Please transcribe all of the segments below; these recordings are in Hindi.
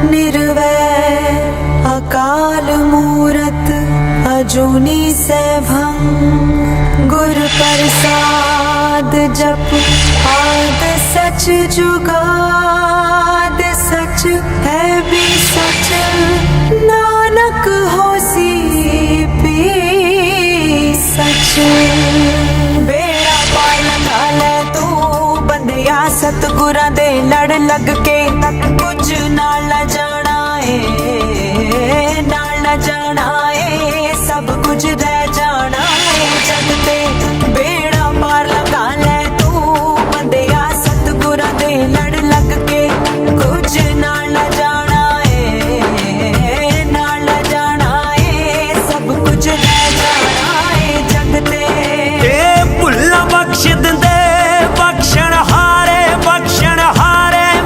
निर्वैर अकाल मूरत अजूनी सैभं गुर प्रसाद जप आद सच जुगाद सच है भी सच नानक होसी भी सच। बेड़ा पार लगा ले तू बंदिया सतगुरां दे लड़ लग के कुछ नाल न जाना है नाल न जाना है सब कुछ रह जाना है जग ते। बेड़ा पार लगा ले तू बंदिया सतगुरां दे लड़ लग के कुछ नाल न जाना है नाल न जाना है सब कुछ रह जाना है जग ते। ए भुल्ला बख्श दिंदे बख्शण हारे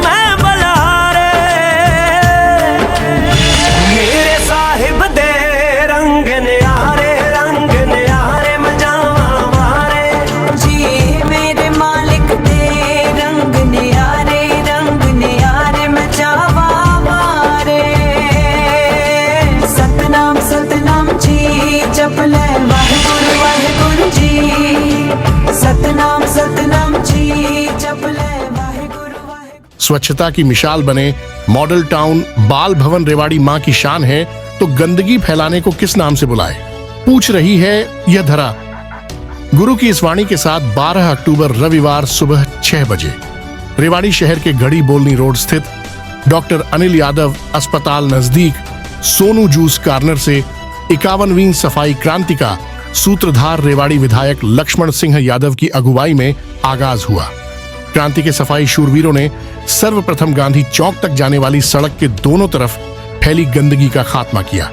मैं बलहारे मेरे साहिब दे रंग न्यारे मजावा मारे जी मेरे मालिक दे रंग न्यारे मचावा मारे। सतनाम सतनाम जी जप ले वाहिगुरु जी सतनाम जी जप ले वाहिगुरु। स्वच्छता की मिसाल बने मॉडल टाउन बाल भवन रेवाड़ी मां की शान है तो गंदगी फैलाने को किस नाम से बुलाए, पूछ रही है यह धरा। गुरु की इस वाणी के साथ 12 अक्टूबर रविवार सुबह 6 बजे रेवाड़ी शहर के घड़ी बोलनी रोड स्थित डॉक्टर अनिल यादव अस्पताल नजदीक सोनू जूस कार्नर से 51वीं सफाई क्रांति का सूत्रधार रेवाड़ी विधायक लक्ष्मण सिंह यादव की अगुवाई में आगाज हुआ। क्रांति के सफाई शूरवीरों ने सर्वप्रथम गांधी चौक तक जाने वाली सड़क के दोनों तरफ फैली गंदगी का खात्मा किया।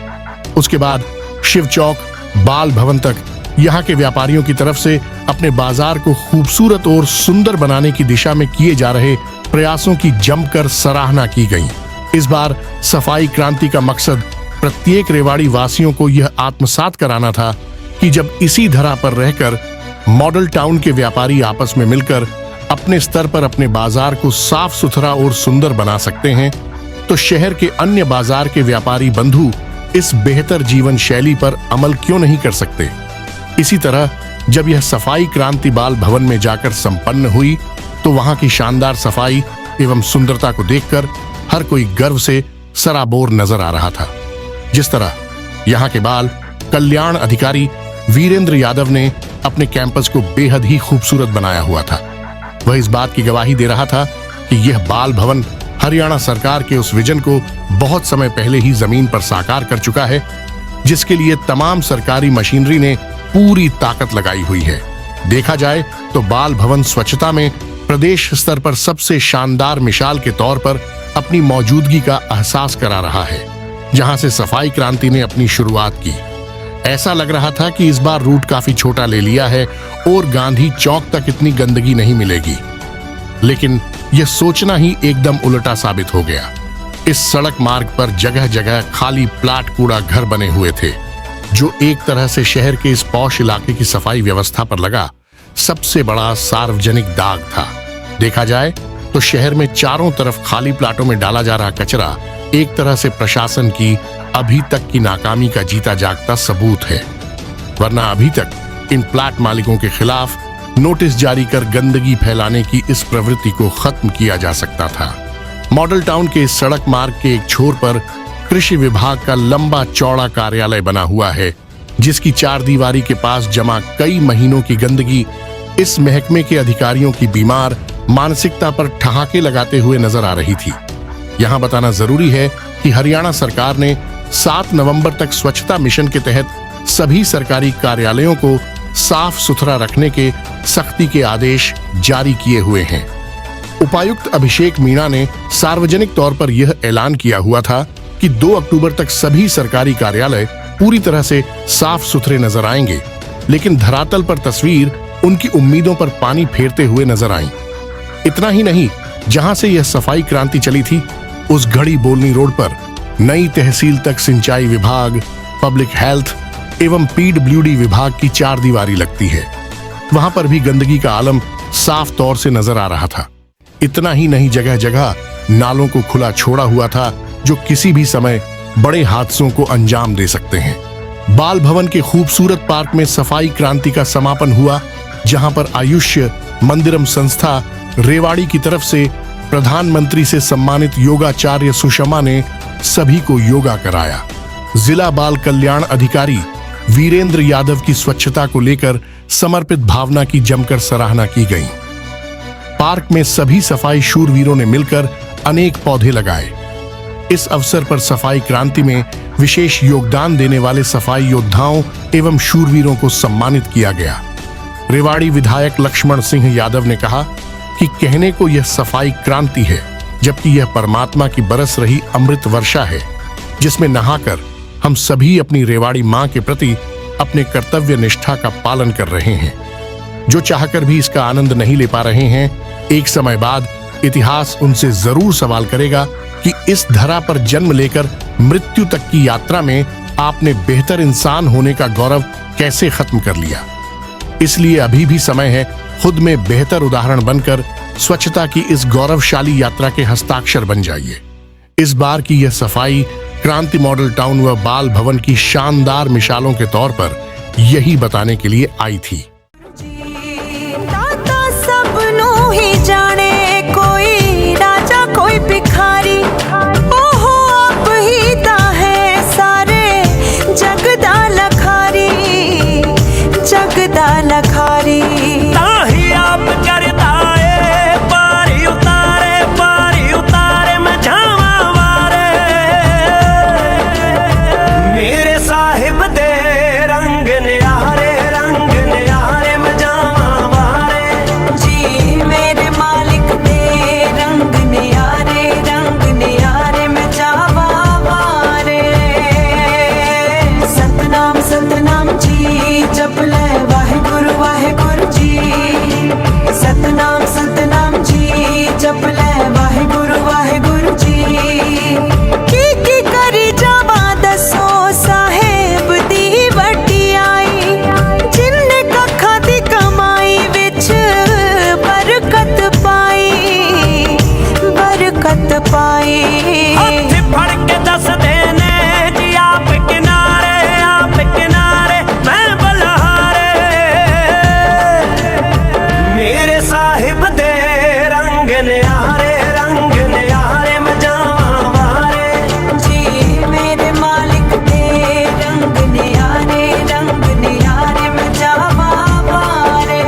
उसके बाद शिव चौक बाल भवन तक यहाँ के व्यापारियों की तरफ से अपने बाजार को खूबसूरत और सुंदर बनाने की दिशा में किए जा रहे प्रयासों की जमकर सराहना की गई। इस बार सफाई क्रांति का मकसद प्रत्येक रेवाड़ी वासियों को यह आत्मसात कराना था कि जब इसी धरा पर रहकर मॉडल टाउन के व्यापारी आपस में मिलकर अपने स्तर पर अपने बाजार को साफ सुथरा और सुंदर बना सकते हैं तो शहर के अन्य बाजार के व्यापारी बंधु इस बेहतर जीवन शैली पर अमल क्यों नहीं कर सकते। इसी तरह जब यह सफाई क्रांति बाल भवन में जाकर संपन्न हुई तो वहां की शानदार सफाई एवं सुंदरता को देखकर हर कोई गर्व से सराबोर नजर आ रहा था। जिस तरह यहाँ के बाल कल्याण अधिकारी वीरेंद्र यादव ने अपने कैंपस को बेहद ही खूबसूरत बनाया हुआ था, वह इस बात की गवाही दे रहा था कि यह बाल भवन हरियाणा सरकार के उस विजन को बहुत समय पहले ही जमीन पर साकार कर चुका है जिसके लिए तमाम सरकारी मशीनरी ने पूरी ताकत लगाई हुई है। देखा जाए तो बाल भवन स्वच्छता में प्रदेश स्तर पर सबसे शानदार मिसाल के तौर पर अपनी मौजूदगी का एहसास करा रहा है, जहां से सफाई क्रांति ने अपनी शुरुआत की। ऐसा लग रहा था कि इस बार रूट काफी छोटा ले लिया है और गांधी चौक तक इतनी गंदगी नहीं मिलेगी, लेकिन यह सोचना ही एकदम उल्टा साबित हो गया। इस सड़क मार्ग पर जगह जगह खाली प्लाट कूड़ा घर बने हुए थे, जो एक तरह से शहर के इस पॉश इलाके की सफाई व्यवस्था पर लगा सबसे बड़ा सार्वजनिक दाग था। देखा जाए तो शहर में चारों तरफ खाली प्लाटों में डाला जा रहा कचरा एक तरह से प्रशासन की अभी तक की नाकामी का जीता जागता सबूत है, वरना अभी तक इन प्लाट मालिकों के खिलाफ नोटिस जारी कर गंदगी फैलाने की इस प्रवृत्ति को खत्म किया जा सकता था। मॉडल टाउन के इस सड़क मार्ग के एक छोर पर कृषि विभाग का लंबा चौड़ा कार्यालय बना हुआ है, जिसकी चारदीवारी के पास जमा कई महीनों की गंदगी इस महकमे के अधिकारियों की बीमार मानसिकता पर ठहाके लगाते हुए नजर आ रही थी। यहाँ बताना जरूरी है कि हरियाणा सरकार ने 7 नवंबर तक स्वच्छता मिशन के तहत सभी सरकारी कार्यालयों को साफ सुथरा रखने के सख्ती के आदेश जारी किए हुए हैं। उपायुक्त अभिषेक मीणा ने सार्वजनिक तौर पर यह ऐलान किया हुआ था कि 2 अक्टूबर तक सभी सरकारी कार्यालय पूरी तरह से साफ सुथरे नजर आएंगे, लेकिन धरातल पर तस्वीर उनकी उम्मीदों पर पानी फेरते हुए नजर आई। इतना ही नहीं, जहां से यह सफाई क्रांति चली थी उस घड़ी बोलनी रोड पर नई तहसील तक सिंचाई विभाग, पब्लिक हेल्थ एवं पीडब्ल्यूडी विभाग की चारदीवारी लगती है। वहां पर भी गंदगी का आलम साफ तौर से नजर आ रहा था। इतना ही नहीं, जगह जगह नालों को खुला छोड़ा हुआ था जो किसी भी समय बड़े हादसों को अंजाम दे सकते हैं। बाल भवन के खूबसूरत पार्क में सफाई क्रांति का समापन हुआ, जहां पर आयुष्य मंदिरम संस्था रेवाड़ी की तरफ से प्रधानमंत्री से सम्मानित योगाचार्य सुषमा ने सभी को योगा कराया। जिला बाल कल्याण अधिकारी वीरेंद्र यादव की स्वच्छता को लेकर समर्पित भावना की जमकर सराहना की गई। पार्क में सभी सफाई शूरवीरों ने मिलकर अनेक पौधे लगाए। इस अवसर पर सफाई क्रांति में विशेष योगदान देने वाले सफाई योद्धाओं एवं शूरवीरों को सम्मानित किया गया। रेवाड़ी विधायक लक्ष्मण सिंह यादव ने कहा कि कहने को यह सफाई क्रांति है, जबकि यह परमात्मा की बरस रही अमृत वर्षा है, जिसमें नहाकर हम सभी अपनी रेवाड़ी मां के प्रति अपने कर्तव्य निष्ठा का पालन कर रहे हैं। जो चाहकर भी इसका आनंद नहीं ले पा रहे हैं, एक समय बाद इतिहास उनसे जरूर सवाल करेगा कि इस धरा पर जन्म लेकर मृत्यु तक की यात्रा में आपने बेहतर इंसान होने का गौरव कैसे खत्म कर लिया। इसलिए अभी भी समय है, खुद में बेहतर उदाहरण बनकर स्वच्छता की इस गौरवशाली यात्रा के हस्ताक्षर बन जाइए। इस बार की यह सफाई क्रांति मॉडल टाउन व बाल भवन की शानदार मिसालों के तौर पर यही बताने के लिए आई थी। दाता सबनों ही जाने, कोई राजा कोई भिखारी, ओहो आप ही ता है सारे जगदा लखारी, जगदा लखारी। ताही आप करता है पारी उतारे मैं जावा वारे, मेरे साहिब दे रंग न्यारे मैं जावा वारे। जी मेरे मालिक दे रंग न्यारे मैं जावा वारे। सतनाम सतनाम जी जप ले वाहेगुरु वाहेगुरु जी, सतनाम सतनाम जी जप ले वाहेगुरु वाहेगुरु जी। की करी जावा दसो साहेब दी वटियाई, जिन्ने कखा दी कमाई विच बरकत पाई। हाथ फड़ के दस देने जी आप किनारे मैं बलहारे, मेरे साहिब दे रंग न्यारे मैं जावा वारे। जी मेरे मालिक दे रंग न्यारे मैं जावा वारे।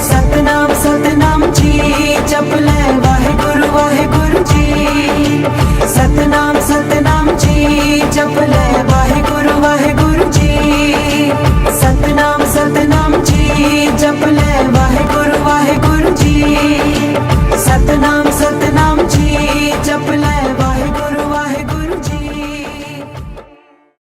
सतनाम सतनाम जी जप ले वाहेगुरु वाहेगुरु जी, सतनाम सतनाम जी जप ले